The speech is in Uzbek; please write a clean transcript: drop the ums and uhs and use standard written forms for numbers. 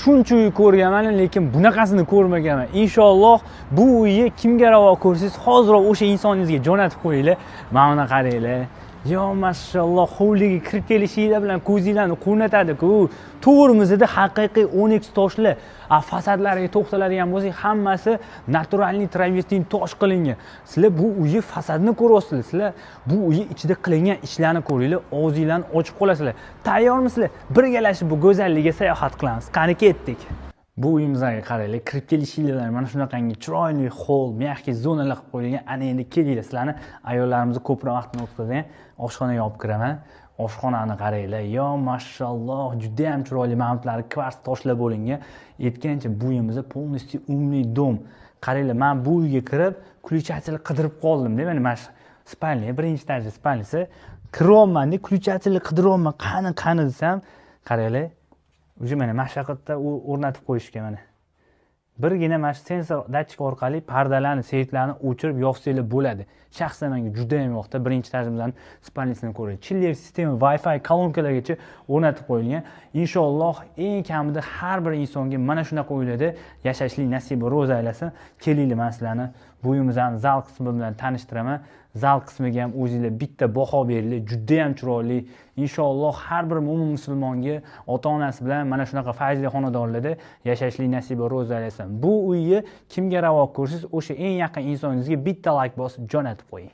shuncha uy ko'rganman, lekin bunaqasini ko'rmaganman. Inshaalloh bu uyni kimga ravo ko'rsangiz, hoziroq o'sha insoningizga jo'natib qo'yinglar. Mana buni qaranglar. Yo mashalloh, hovliga kirib kelishinglar bilan ko'zinglarni quvnatadi-ku. To'g'rimizda haqiqiy Onyx toshlar. Fasadlariga to'xtaladigan bo'lsak, hammasi naturalniy travestin tosh qilingan. Sizlar bu uyni fasadini ko'ryapsizlar. Sizlar bu uyni ichida qilingan ishlarni ko'ringlar, og'zinglarni ochib qolasizlar. Tayyormisizlar? Birgalashib bu go'zallikka sayohat qilamiz. Qani ketdik. Bu uyimizga qaranglar, kirib kelishinglar mana shunaqangi chiroyli hol, mягкий zonalar qilib qo'yilgan. Ana endi kelinglar, sizlarni ayollarimizni ko'proq vaqtini o'tkazadigan oshxonaga olib kiraman. Oshxonani qaranglar. Yo mashalloh, juda ham chiroyli ma'murlari kvars toshlar bo'lingan. Aytgancha bu uyimizda полностью умный дом. Qaranglar, men bu uyga kirib, ключатель qidirib qoldim-da. Mana spalniya, birinchi etajda spalniyasi. Kiryapman-da, ключатель qidiryapman. Qani desam, qaranglar. Уже mana mashaqatda o'rnatib qo'yishgan mana. Birgina mana sensor datchik orqali pardalarni, seytlarni o'chirib yoqsanglar bo'ladi. Shaxsan menga juda ham yoqdi. Birinchi etajimizdan spalnisini ko'ring. Chiller sistema, Wi-Fi kolonkalargacha o'rnatib qo'yilgan. Inshaalloh eng kamida har bir insonga mana shunaqa uylarda yashashlik nasibi ro'za aylasin. Kelinglar, men sizlarni bu uyimizning zal qismi bilan tanishtiraman. Zal qismiga ham o'zingizlar bitta baho beringlar. Juda ham chiroyli. Inshaalloh har bir mo'min musulmonga ota-onasi bilan mana shunaqa fayzli xonadonlarda yashashlik nasibi ro'za aylasin. Bu uyni kimga ravo ko'rsangiz, o'sha eng yaqin insoningizga bitta like bosib jo'natib qo'ying.